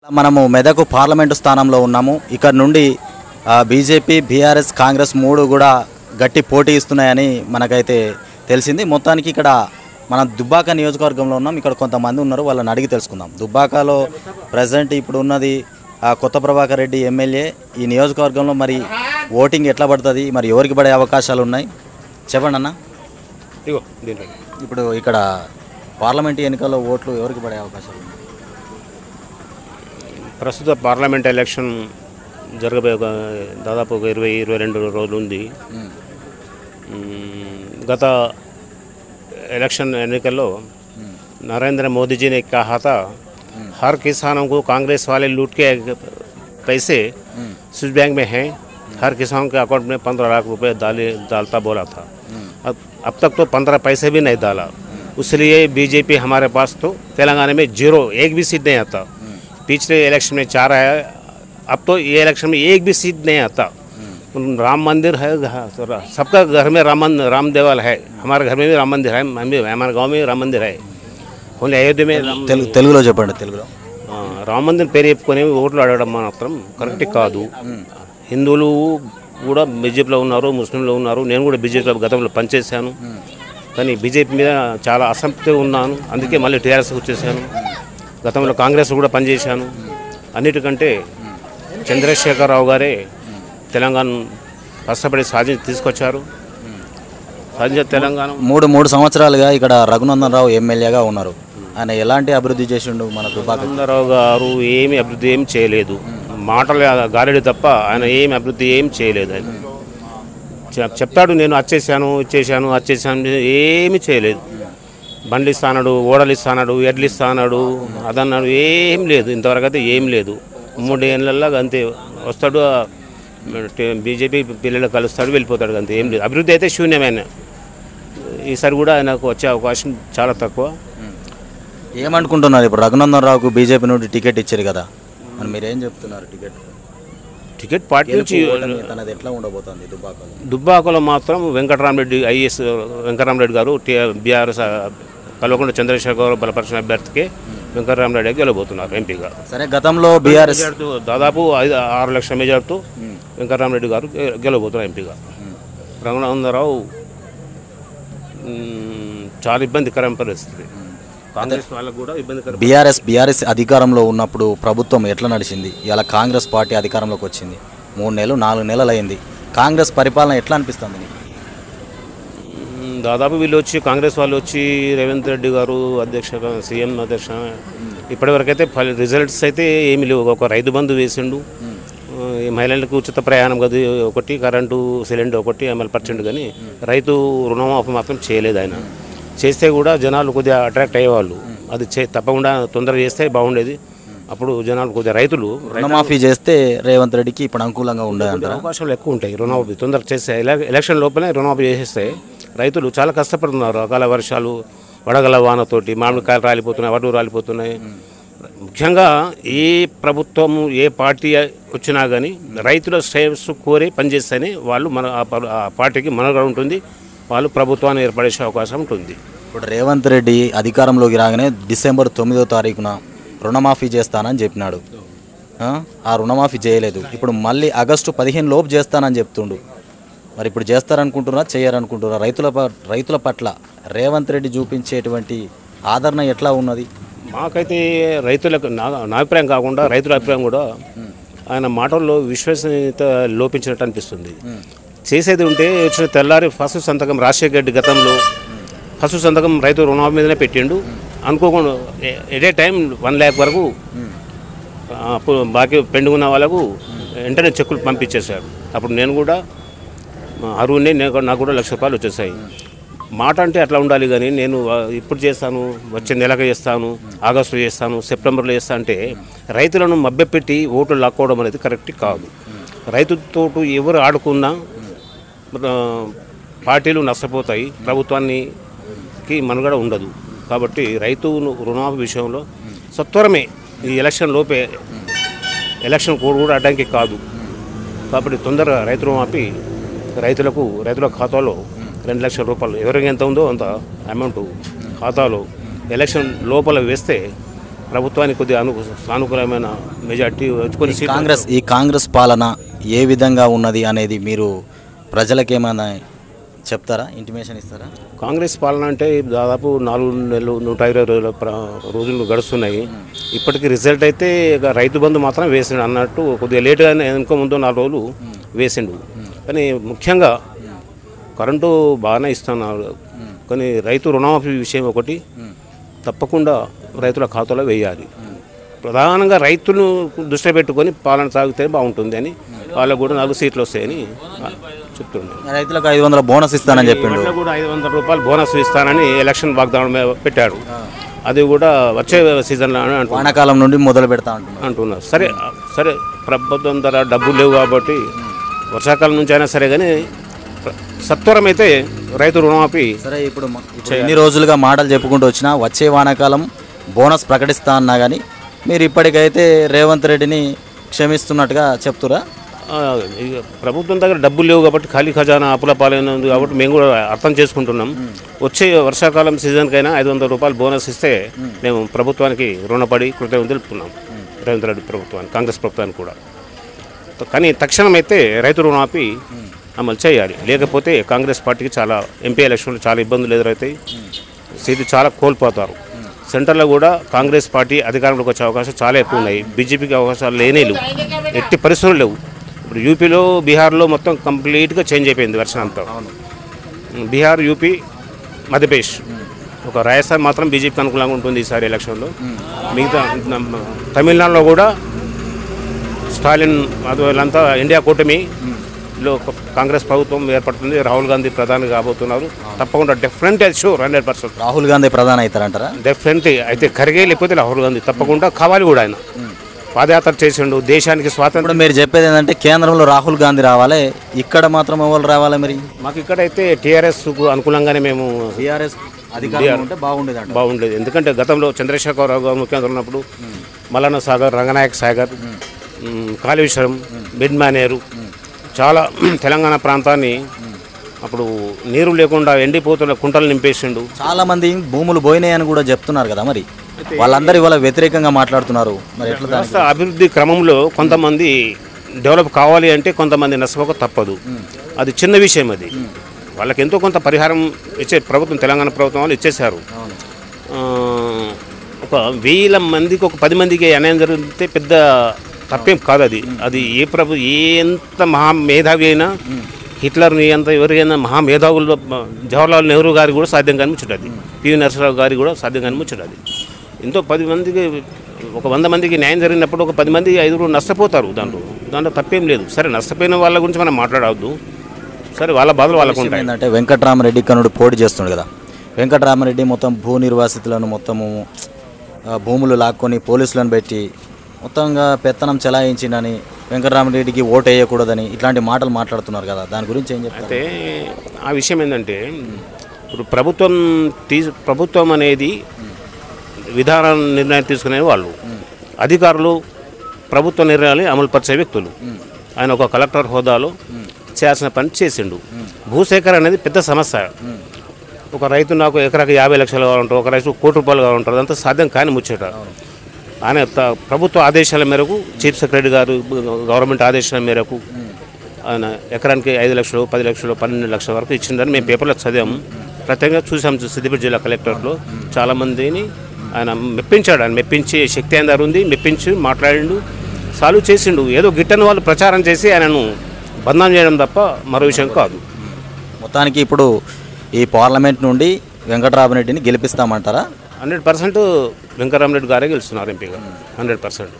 మనము మెదక్ పార్లమెంటు స్థానంలో ఉన్నాము. ఇక్కడ నుండి బీజేపీ, బీఆర్ఎస్, కాంగ్రెస్ మూడు కూడా గట్టి పోటీ ఇస్తున్నాయని మనకైతే తెలిసింది. మొత్తానికి ఇక్కడ మన దుబ్బాక నియోజకవర్గంలో ఉన్నాం. ఇక్కడ కొంతమంది ఉన్నారు, వాళ్ళని అడిగి తెలుసుకుందాం. దుబ్బాకలో ప్రజెంట్ ఇప్పుడు ఉన్నది కొత్త ప్రభాకర్ రెడ్డి ఎమ్మెల్యే. ఈ నియోజకవర్గంలో మరి ఓటింగ్ ఎట్లా పడుతుంది, మరి ఎవరికి పడే అవకాశాలు ఉన్నాయి చెప్పండి అన్న. ఇప్పుడు ఇక్కడ పార్లమెంట్ ఎన్నికల్లో ఓట్లు ఎవరికి పడే అవకాశాలు ఉన్నాయి? ప్రస్తుత పార్లమెంట్ ఎలక్షన్ జరగబోయే దాదాపు 22 రోజులు ఉంది. गत इलेक्शन एन्निकల్లో नरेंद्र मोदी जी ने कहा था हर किसानों को कांग्रेस वाले लूट के पैसे स्विस बैंक में हैं, हर किसान के अकाउंट में 15 लाख रुपए डालता बोला था. अब तक तो 15 पैसे भी नहीं डाला. इसलिए बीजेपी हमारे पास तो तेलंगाना में 0 एक भी सीट नहीं आता. पिछले इलेक्शन में 4 आया, अब तो ये इलेक्शन में एक भी सीट नहीं आता. राम मंदिर है, सबका घर में राम देवाल है. हमारे घर में भी राम मंदिर है, हमारे गांव में राम मंदिर है. ఓన్లీ అయోధ్య మీద తెలుగులో చెప్పండి. తెలుగులో రామ మందిర్ పేరు చెప్పుకొని ఓట్లు అడగడం మాత్రం కరెక్ట్ కాదు. హిందువులు కూడా బీజేపీలో ఉన్నారు, ముస్లింలు ఉన్నారు. నేను కూడా బీజేపీలో గతంలో పనిచేశాను, కానీ బీజేపీ మీద చాలా అసంతృప్తి ఉన్నాను. అందుకే మళ్ళీ టీఆర్ఎస్కి వచ్చేసాను. గతంలో కాంగ్రెస్ కూడా పనిచేశాను. అన్నిటికంటే చంద్రశేఖరరావు గారే తెలంగాణ కష్టపడి తీసుకొచ్చారు. తెలంగాణ మూడు సంవత్సరాలుగా ఇక్కడ రఘునందన్ రావు ఎమ్మెల్యేగా ఉన్నారు. ఆయన ఎలాంటి అభివృద్ధి చేసిండు మన దుబ్బాక? రఘునందరావు గారు ఏమి అభివృద్ధి ఏం చేయలేదు. మాటలు గారెడి తప్ప ఆయన ఏమి అభివృద్ధి ఏం చేయలేదు. ఆయన చెప్తాడు నేను వచ్చేసాను ఏమి చేయలేదు. బండ్లు ఇస్తాడు, ఓడలు ఇస్తాడు, ఎడ్లు ఇస్తాడు, అదన్నాడు, ఏం లేదు. ఇంతవరకు అయితే ఏం లేదు. 3 ఏళ్ళల్లో అంతే వస్తాడు, బీజేపీ పిల్లలు కలుస్తాడు, వెళ్ళిపోతాడు, అంతే. ఏం లేదు. అభివృద్ధి అయితే శూన్యమైన. ఈసారి కూడా ఆయనకు వచ్చే అవకాశం చాలా తక్కువ. ఏమనుకుంటున్నారు ఇప్పుడు? రఘునందన్ రావుకు బీజేపీ నుండి టికెట్ ఇచ్చారు కదా, మరి మీరేం చెప్తున్నారు? టికెట్ పార్టీ నుంచి తనది ఎట్లా ఉండబోతుంది దుబ్బాకలో మాత్రం వెంకటరామరెడ్డి, ఐఏఎస్ వెంకటరామరెడ్డి గారు బీఆర్ఎస్ కల్వకుంట్ల చంద్రశేఖర్ గారు బలపరిచిన అభ్యర్థికి వెంకటరామరెడ్డి గెలవబోతున్నారు ఎంపీగా. సరే, గతంలో బీఆర్ఎస్ దాదాపు 6 లక్షల మెజార్టీతో వెంకటరామరెడ్డి గారు గెలవబోతున్నారు ఎంపీగా. రఘునందరావు చాలా ఇబ్బందికరమైన పరిస్థితి. కాంగ్రెస్ వాళ్ళకు కూడా ఇబ్బందికరం. బీఆర్ఎస్ అధికారంలో ఉన్నప్పుడు ప్రభుత్వం ఎట్లా నడిచింది? ఇలా కాంగ్రెస్ పార్టీ అధికారంలోకి వచ్చింది, 3 నెలలు 4 నెలలు అయింది. కాంగ్రెస్ పరిపాలన ఎట్లా అనిపిస్తుంది నీకు? దాదాపు వీళ్ళు వచ్చి కాంగ్రెస్ వాళ్ళు వచ్చి రేవంత్ రెడ్డి గారు సీఎం అధ్యక్ష ఇప్పటివరకైతే రిజల్ట్స్ అయితే ఏమి లేవు. ఒక రైతు బంధు వేసిండు, మహిళలకు ఉచిత ప్రయాణం గది ఒకటి, కరెంటు సిలిండర్ ఒకటి అమలుపరచండు, కానీ రైతు రుణమాఫీ మాత్రం చేయలేదు. ఆయన చేస్తే కూడా జనాలు కొద్దిగా అట్రాక్ట్ అయ్యేవాళ్ళు. అది తప్పకుండా తొందరగా చేస్తే బాగుండేది. అప్పుడు జనాలు కొద్దిగా రైతులు రుణమాఫీ చేస్తే రేవంత్ రెడ్డికి ఇప్పుడు అనుకూలంగా ఉండేది. అవకాశాలు ఎక్కువ ఉంటాయి. రుణమాఫీ తొందరగా చేస్తే ఎలక్షన్ లోపలే రుణమాఫీ చేసేస్తే రైతులు చాలా కష్టపడుతున్నారు. అకాల వర్షాలు, వడగల వానతోటి మామిడికాయలు రాలిపోతున్నాయి, వడ్లు రాలిపోతున్నాయి. ముఖ్యంగా ఏ ప్రభుత్వము ఏ పార్టీ వచ్చినా కానీ రైతుల శ్రేయస్సు కోరి పనిచేస్తేనే వాళ్ళు ఆ పార్టీకి మనుగడ ఉంటుంది, వాళ్ళు ప్రభుత్వాన్ని ఏర్పడేసే అవకాశం ఉంటుంది. ఇప్పుడు రేవంత్ రెడ్డి అధికారంలోకి రాగానే డిసెంబర్ 9వ తారీఖున రుణమాఫీ చేస్తానని చెప్పినాడు. ఆ రుణమాఫీ చేయలేదు. ఇప్పుడు మళ్ళీ ఆగస్టు 15 లోపు చేస్తానని చెప్తుండు. మరి ఇప్పుడు చేస్తారనుకుంటున్నారా, చేయరనుకుంటున్నారా? రైతుల పట్ల రేవంత్ రెడ్డి చూపించేటువంటి ఆదరణ ఎట్లా ఉన్నది? మాకైతే రైతులకు నా అభిప్రాయం కాకుండా రైతుల అభిప్రాయం కూడా ఆయన మాటల్లో విశ్వసనీయత లోపించినట్టు అనిపిస్తుంది. చేసేది ఉంటే వచ్చిన తెల్లారి ఫస్ట్ సంతకం రాజశేఖర్ రెడ్డి గతంలో ఫస్ట్ సంతకం రైతు రుణమాఫీ మీదనే పెట్టిండు. అనుకోకుండా ఎట్ ఏ టైం 1 lakh వరకు బాకీ పెండుకున్న వాళ్ళకు వెంటనే చెక్కులు పంపించేశాడు. అప్పుడు నేను కూడా అరువుని నాకు కూడా 1 లక్ష రూపాయలు వచ్చేసాయి. మాట అంటే అట్లా ఉండాలి, కానీ నేను ఇప్పుడు చేస్తాను, వచ్చే నెలకు చేస్తాను, ఆగస్టులో చేస్తాను, సెప్టెంబర్లో చేస్తా అంటే రైతులను మభ్యపెట్టి ఓట్లు లాక్కోవడం అనేది కరెక్ట్ కాదు. రైతుతో ఎవరు ఆడుకున్నా పార్టీలు నష్టపోతాయి, ప్రభుత్వానికి మనుగడ ఉండదు. కాబట్టి రైతు రుణమాఫీ విషయంలో సత్వరమే ఈ ఎలక్షన్ లోపే, ఎలక్షన్ కోడ్ కూడా అడ్డంకి కాదు. కాబట్టి తొందరగా రైతు రుణమాఫీ రైతుల ఖాతాలో 2 లక్షల రూపాయలు ఎవరికి ఎంత ఉందో అంత అమౌంట్ ఖాతాలో ఎలక్షన్ లోపల వేస్తే ప్రభుత్వానికి కొద్దిగా సానుకూలమైన మెజార్టీ కొన్ని సీట్లు ఈ కాంగ్రెస్ పాలన ఏ విధంగా ఉన్నది అనేది మీరు ప్రజలకేమైనా చెప్తారా, ఇంటిమేషన్ ఇస్తారా? కాంగ్రెస్ పాలన అంటే దాదాపు 4 నెలలు 120 రోజులు గడుస్తున్నాయి. ఇప్పటికీ రిజల్ట్ అయితే ఇక రైతు బంధు మాత్రం వేసిండు అన్నట్టు, కొద్దిగా లేట్గా ఇంకో ముందు 4 రోజులు వేసిండు. కానీ ముఖ్యంగా కరెంటు బాగానే ఇస్తున్నారు. కానీ రైతు రుణమాఫీ విషయం ఒకటి తప్పకుండా రైతుల ఖాతాలో వేయాలి. ప్రధానంగా రైతులను దృష్టిలో పెట్టుకొని పాలన సాగితే బాగుంటుంది అని, వాళ్ళకు కూడా 4 సీట్లు వస్తాయని చెప్తుండే. రైతులకు 500 బోనస్ ఇస్తానని చెప్పిండు. వాళ్ళకు కూడా 500 రూపాయలు బోనస్ ఇస్తానని ఎలక్షన్ వాగ్దానం పెట్టాడు. అది కూడా వచ్చే సీజన్లో వానాకాలం నుండి మొదలు పెడతా అంటున్నారు. సరే ప్రభుత్వం ధర డబ్బులు లేవు కాబట్టి వర్షాకాలం నుంచి అయినా సరే, కానీ సత్వరం అయితే రైతు రుణమాఫీ. సరే, ఇప్పుడు ఎన్ని రోజులుగా మాటలు చెప్పుకుంటూ వచ్చినా వచ్చే వానాకాలం బోనస్ ప్రకటిస్తా అన్నా కానీ మీరు ఇప్పటికైతే రేవంత్ రెడ్డిని క్షమిస్తున్నట్టుగా చెప్తురా? ప్రభుత్వం దగ్గర డబ్బులు లేవు కాబట్టి ఖాళీ ఖజానా అప్పుల పాలైనది కాబట్టి మేము కూడా అర్థం చేసుకుంటున్నాం. వచ్చే వర్షాకాలం సీజన్కైనా 500 రూపాయలు బోనస్ ఇస్తే మేము ప్రభుత్వానికి రుణపడి కృతజ్ఞతలు తెలుపుతున్నాం. రేవంత్ రెడ్డి ప్రభుత్వానికి, కాంగ్రెస్ ప్రభుత్వానికి కూడా. కానీ తక్షణం అయితే రైతు రుణమాఫీ అమలు చేయాలి. లేకపోతే కాంగ్రెస్ పార్టీకి చాలా ఎంపీ ఎలక్షన్లు చాలా ఇబ్బందులు ఎదురవుతాయి. సీట్లు చాలా కోల్పోతారు. సెంటర్లో కూడా కాంగ్రెస్ పార్టీ అధికారంలోకి వచ్చే అవకాశాలు చాలా ఎక్కువ ఉన్నాయి. బీజేపీకి అవకాశాలు లేవు, ఎట్టి పరిస్థితులు లేవు. ఇప్పుడు యూపీలో, బీహార్లో మొత్తం కంప్లీట్గా చేంజ్ అయిపోయింది వెర్షన్ అంతా. బీహార్, యూపీ, మధ్యప్రదేశ్, ఒక రాజస్థాన్ మాత్రం బీజేపీకి అనుకూలంగా ఉంటుంది ఈసారి ఎలక్షన్లో. మిగతా తమిళనాడులో కూడా స్టాలిన్ వీళ్ళంతా ఇండియా కూటమిలో కాంగ్రెస్ ప్రభుత్వం ఏర్పడుతుంది. రాహుల్ గాంధీ ప్రధాని కాబోతున్నారు. తప్పకుండా డెఫినెట్ షూర్ 100%. రాహుల్ గాంధీ ప్రధాని అవుతారంటారా? డెఫినెట్లీ అయితే ఖర్గే లేకపోతే రాహుల్ గాంధీ తప్పకుండా కావాలి కూడా. ఆయన పాదయాత్ర చేసిండు, దేశానికి స్వాతంత్రం. మీరు చెప్పేది ఏంటంటే కేంద్రంలో రాహుల్ గాంధీ రావాలి, ఇక్కడ మాత్రం ఎవరు రావాలి? మరి మాకు ఇక్కడైతే టీఆర్ఎస్కు అనుకూలంగానే మేము టీఆర్ఎస్ అధికారం ఉంటే బాగుండేది. ఎందుకంటే గతంలో చంద్రశేఖరరావు గారు ముఖ్యమంత్రి ఉన్నప్పుడు మల్లన్న సాగర్, రంగనాయక సాగర్, కాళేశ్వరం, మిడ్ మానేరు చాలా తెలంగాణ ప్రాంతాన్ని అప్పుడు నీరు లేకుండా ఎండిపోతున్న కుంటలు నింపేసిండు. చాలా మంది భూములు పోయినాయని కూడా చెప్తున్నారు కదా, మరి వాళ్ళందరూ ఇవాళ వ్యతిరేకంగా మాట్లాడుతున్నారు. మరి ఎట్లా? అభివృద్ధి క్రమంలో కొంతమంది డెవలప్ కావాలి అంటే కొంతమంది నష్టపోక తప్పదు. అది చిన్న విషయం. అది వాళ్ళకి ఎంతో కొంత పరిహారం ఇచ్చే ప్రభుత్వం, తెలంగాణ ప్రభుత్వం వాళ్ళు ఇచ్చేశారు. ఒక 1000 మందికి ఒక 10 మందికి అన్యాయం జరిగితే పెద్ద తప్పేం కాదు. అది ఎంత మహామేధావి అయినా, హిట్లర్ని అంత ఎవరికైనా మహామేధావులు జవహర్లాల్ నెహ్రూ గారి కూడా సాధ్యం కనిపించదు. పివి నరసింహరావు గారి కూడా సాధ్యం కనిపించదు. ఎంతో 10 మందికి, ఒక 100 మందికి న్యాయం జరిగినప్పుడు ఒక 10 మంది 5 నష్టపోతారు. దాంట్లో తప్పేం లేదు. సరే, నష్టపోయిన వాళ్ళ గురించి మనం మాట్లాడవద్దు. సరే, వాళ్ళ బాధలు వాళ్ళకు ఉంటాయి. ఏంటంటే వెంకటరామరెడ్డి కనుడు పోటీ చేస్తుండు కదా. వెంకటరామరెడ్డి మొత్తం భూ నిర్వాసితులను మొత్తము భూములు లాక్కొని పోలీసులను పెట్టి మొత్తంగా పెత్తనం చెలాయించిందని, వెంకటరామరెడ్డికి ఓటు వేయకూడదని ఇట్లాంటి మాటలు మాట్లాడుతున్నారు కదా. దాని గురించి ఏం చెప్తారు? అంటే ఆ విషయం ఏంటంటే, ఇప్పుడు ప్రభుత్వం అనేది విధాన నిర్ణయాలు తీసుకునే వాళ్ళు, అధికారులు ప్రభుత్వ నిర్ణయాలు అమలుపరిచే వ్యక్తులు. ఆయన ఒక కలెక్టర్ హోదాలో చేయాల్సిన పని చేసిండు. భూసేకరణ అనేది పెద్ద సమస్య. ఒక రైతు నాకు ఎకరాకి 50 లక్షలు కావాలంటారు, ఒక రైతు 1 కోటి రూపాయలు కావాలంటారు. అదంతా సాధ్యం కాని ముచ్చట. ఆయన ప్రభుత్వ ఆదేశాల మేరకు, చీఫ్ సెక్రటరీ గారు గవర్నమెంట్ ఆదేశాల మేరకు ఆయన ఎకరానికి 5 లక్షలు, 10 లక్షలు, 12 లక్షల వరకు ఇచ్చిందని మేము పేపర్లో చదివాము. ప్రత్యేకంగా చూసాం. సిద్దిపేట జిల్లా కలెక్టర్లో చాలామందిని ఆయన మెప్పించాడు. ఆయన మెప్పించి శక్తి ఆయన ఉంది, మెప్పించి మాట్లాడిండు, సాల్వ్ చేసిండు. ఏదో గిట్టని వాళ్ళు ప్రచారం చేసి ఆయనను బంధం చేయడం తప్ప మరో విషయం కాదు. మొత్తానికి ఇప్పుడు ఈ పార్లమెంట్ నుండి వెంకటరామరెడ్డిని గెలిపిస్తామంటారా? 100% వెంకటరామరెడ్డి గారే గెలుస్తున్నారు ఎంపీగా. 100%.